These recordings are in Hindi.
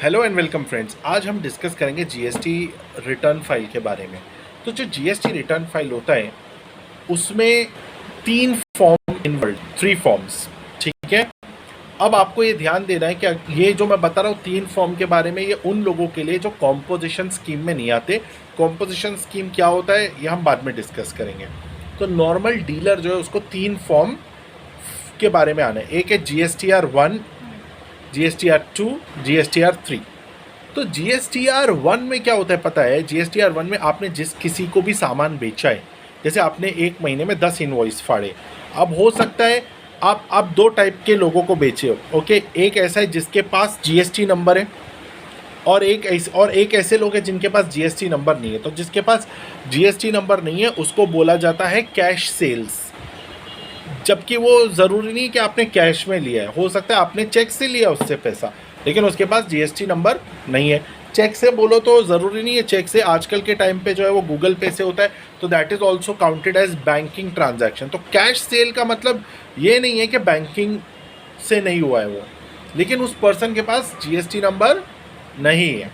Hello and welcome friends. आज हम डिस्कस करेंगे जीएसटी रिटर्न फाइल के बारे में। तो जो जीएसटी रिटर्न फाइल होता है उसमें तीन फॉर्म इन्वॉल्व, थ्री फॉर्म्स, ठीक है। अब आपको ये ध्यान देना है कि ये जो मैं बता रहा हूँ तीन फॉर्म के बारे में, ये उन लोगों के लिए जो कॉम्पोजिशन स्कीम में नहीं आते। कॉम्पोजिशन स्कीम क्या होता है ये हम बाद में डिस्कस करेंगे। तो नॉर्मल डीलर जो है उसको तीन फॉर्म के बारे में आना है। एक है GSTR 1, GSTR 2, GSTR 3। तो GSTR 1 में क्या होता है पता है? GSTR 1 में आपने जिस किसी को भी सामान बेचा है, जैसे आपने एक महीने में 10 इनवॉइस फाड़े। अब हो सकता है आप दो टाइप के लोगों को बेचे हो, ओके। एक ऐसा है जिसके पास जीएसटी नंबर है, और एक ऐसे लोग हैं जिनके पास जीएसटी नंबर नहीं है। तो जिसके पास जीएसटी नंबर नहीं है उसको बोला जाता है कैश सेल्स। जबकि वो ज़रूरी नहीं कि आपने कैश में लिया है, हो सकता है आपने चेक से लिया उससे पैसा, लेकिन उसके पास जीएसटी नंबर नहीं है। चेक से बोलो तो ज़रूरी नहीं है, चेक से आजकल के टाइम पे जो है वो गूगल पे से होता है, तो that is also counted as banking transaction. तो कैश सेल का मतलब ये नहीं है कि बैंकिंग से नहीं हुआ है वो, लेकिन उस पर्सन के पास जीएसटी नंबर नहीं है।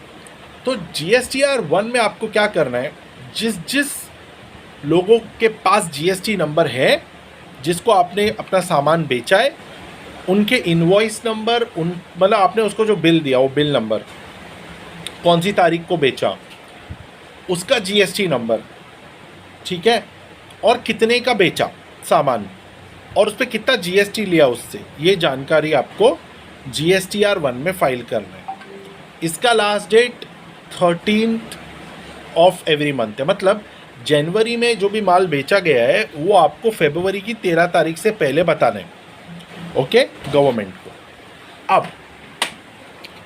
तो GSTR 1 में आपको क्या करना है, जिस लोगों के पास जीएसटी नंबर है, जिसको आपने अपना सामान बेचा है, उनके इनवॉइस नंबर, मतलब आपने उसको जो बिल दिया वो बिल नंबर, कौन सी तारीख को बेचा, उसका जीएसटी नंबर, ठीक है, और कितने का बेचा सामान, और उस पर कितना जीएसटी लिया उससे, ये जानकारी आपको GSTR 1 में फाइल करना है। इसका last date 13th of every month है। मतलब जनवरी में जो भी माल बेचा गया है वो आपको फरवरी की 13 तारीख से पहले बताना है, ओके, गवर्नमेंट को। अब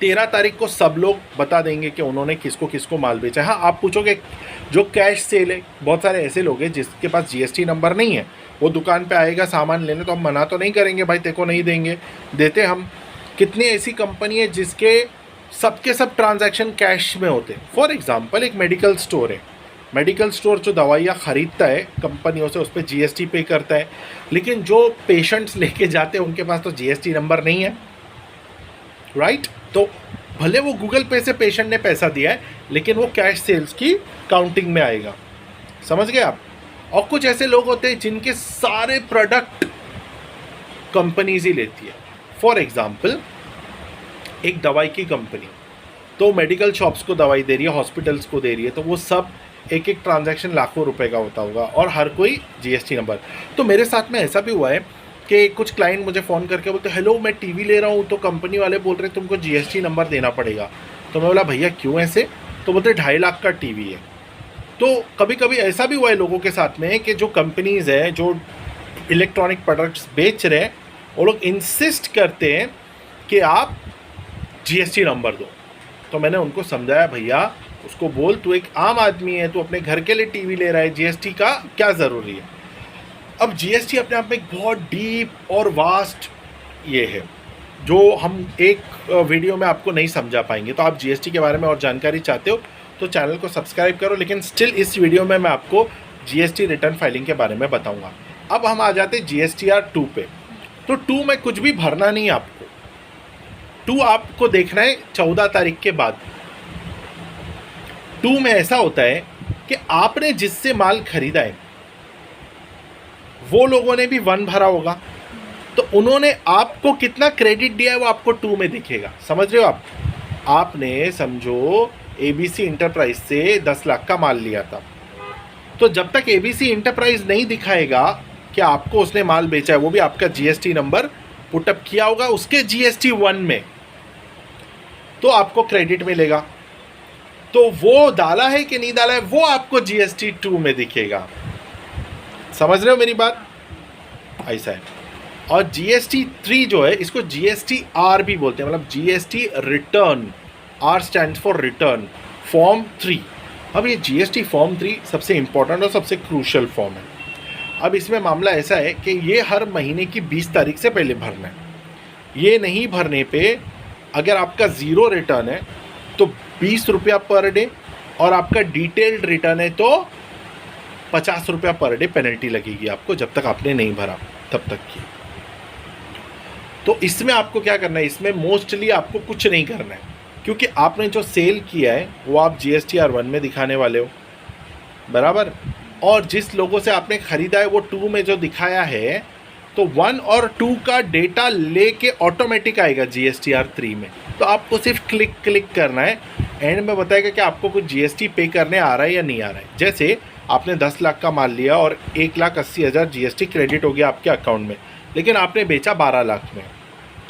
13 तारीख को सब लोग बता देंगे कि उन्होंने किसको किसको माल बेचा है। हाँ, आप पूछोगे जो कैश सेल है, बहुत सारे ऐसे लोग हैं जिसके पास जीएसटी नंबर नहीं है, वो दुकान पे आएगा सामान लेने, तो हम मना तो नहीं करेंगे भाई तेको नहीं देंगे, देते हम। कितनी ऐसी कंपनी है जिसके सबके सब ट्रांजैक्शन कैश में होते हैं। फॉर एग्जांपल एक मेडिकल स्टोर है, मेडिकल स्टोर जो दवाइयाँ ख़रीदता है कंपनियों से, उस पर जीएसटी पे करता है, लेकिन जो पेशेंट्स लेके जाते हैं उनके पास तो जीएसटी नंबर नहीं है, राइट। तो भले वो गूगल पे से पेशेंट ने पैसा दिया है, लेकिन वो कैश सेल्स की काउंटिंग में आएगा, समझ गए आप। और कुछ ऐसे लोग होते हैं जिनके सारे प्रोडक्ट कंपनीज ही लेती है। फॉर एग्जाम्पल एक दवाई की कंपनी तो मेडिकल शॉप्स को दवाई दे रही है, हॉस्पिटल्स को दे रही है, तो वो सब एक एक ट्रांजैक्शन लाखों रुपए का होता होगा, और हर कोई जीएसटी नंबर। तो मेरे साथ में ऐसा भी हुआ है कि कुछ क्लाइंट मुझे फ़ोन करके बोलते हेलो मैं टीवी ले रहा हूँ, तो कंपनी वाले बोल रहे तुमको जीएसटी नंबर देना पड़ेगा। तो मैं बोला भैया क्यों ऐसे? तो बोलते 2.5 लाख का टीवी है। तो कभी कभी ऐसा भी हुआ है लोगों के साथ में कि जो कंपनीज़ हैं जो इलेक्ट्रॉनिक प्रोडक्ट्स बेच रहे हैं, वो लोग इंसिस्ट करते हैं कि आप जीएसटी नंबर दो। तो मैंने उनको समझाया भैया उसको बोल तू एक आम आदमी है, तू अपने घर के लिए टीवी ले रहा है, जीएसटी का क्या ज़रूरी है। अब जीएसटी अपने आप में एक बहुत डीप और वास्ट ये है जो हम एक वीडियो में आपको नहीं समझा पाएंगे। तो आप जीएसटी के बारे में और जानकारी चाहते हो तो चैनल को सब्सक्राइब करो, लेकिन स्टिल इस वीडियो में मैं आपको जीएसटी रिटर्न फाइलिंग के बारे में बताऊंगा। अब हम आ जाते हैं GSTR 2 पे। तो 2 में कुछ भी भरना नहीं है आपको। 2 आपको देखना है 14 तारीख के बाद। 2 में ऐसा होता है कि आपने जिससे माल खरीदा है वो लोगों ने भी 1 भरा होगा, तो उन्होंने आपको कितना क्रेडिट दिया है वो आपको 2 में दिखेगा, समझ रहे हो आप। आपने समझो ABC इंटरप्राइज से 10 लाख का माल लिया था, तो जब तक ABC इंटरप्राइज नहीं दिखाएगा कि आपको उसने माल बेचा है, वो भी आपका जीएसटी नंबर पुटअप किया होगा उसके GST 1 में, तो आपको क्रेडिट मिलेगा। तो वो डाला है कि नहीं डाला है वो आपको GST 2 में दिखेगा, समझ रहे हो मेरी बात, ऐसा है। और GST 3 जो है इसको GSTR भी बोलते हैं, मतलब GST return, R stands for return, form 3। अब ये GST फॉर्म 3 सबसे इंपॉर्टेंट और सबसे क्रूशल फॉर्म है। अब इसमें मामला ऐसा है कि ये हर महीने की 20 तारीख से पहले भरना है। ये नहीं भरने पे अगर आपका ज़ीरो रिटर्न है तो 20 रुपया पर डे, और आपका डिटेल्ड रिटर्न है तो 50 रुपया पर डे पेनल्टी लगेगी आपको, जब तक आपने नहीं भरा तब तक की। तो इसमें आपको क्या करना है, इसमें मोस्टली आपको कुछ नहीं करना है, क्योंकि आपने जो सेल किया है वो आप GSTR 1 में दिखाने वाले हो, बराबर। और जिस लोगों से आपने ख़रीदा है वो 2 में जो दिखाया है, तो 1 और 2 का डेटा लेके ऑटोमेटिक आएगा GSTR 3 में। तो आपको सिर्फ क्लिक करना है, एंड में बताएगा कि आपको कुछ GST पे करने आ रहा है या नहीं आ रहा है। जैसे आपने 10 लाख का माल लिया और 1,80,000 GST क्रेडिट हो गया आपके अकाउंट में, लेकिन आपने बेचा 12 लाख में,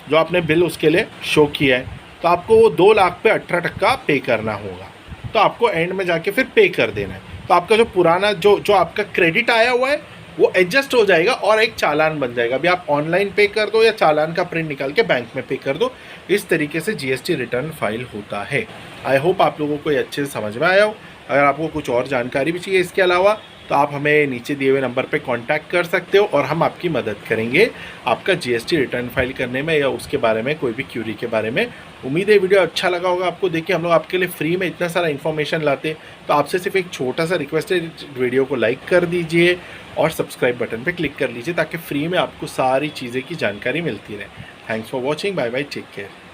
जो आपने बिल उसके लिए शो किया है, तो आपको वो 2 लाख पे 18% पे करना होगा। तो आपको एंड में जाके फिर पे कर देना है। तो आपका जो पुराना जो आपका क्रेडिट आया हुआ है वो एडजस्ट हो जाएगा और एक चालान बन जाएगा। अभी आप ऑनलाइन पे कर दो या चालान का प्रिंट निकाल के बैंक में पे कर दो, इस तरीके से GST रिटर्न फाइल होता है। आई होप आप लोगों को ये अच्छे से समझ में आया हो। अगर आपको कुछ और जानकारी भी चाहिए इसके अलावा, तो आप हमें नीचे दिए हुए नंबर पे कांटेक्ट कर सकते हो और हम आपकी मदद करेंगे आपका GST रिटर्न फाइल करने में या उसके बारे में कोई भी क्यूरी के बारे में। उम्मीद है वीडियो अच्छा लगा होगा आपको। देखिए हम लोग आपके लिए फ्री में इतना सारा इन्फॉर्मेशन लाते हैं, तो आपसे सिर्फ एक छोटा सा रिक्वेस्ट है, वीडियो को लाइक कर दीजिए और सब्सक्राइब बटन पर क्लिक कर लीजिए ताकि फ्री में आपको सारी चीज़ें की जानकारी मिलती रहे। Thanks for watching, bye bye, take care.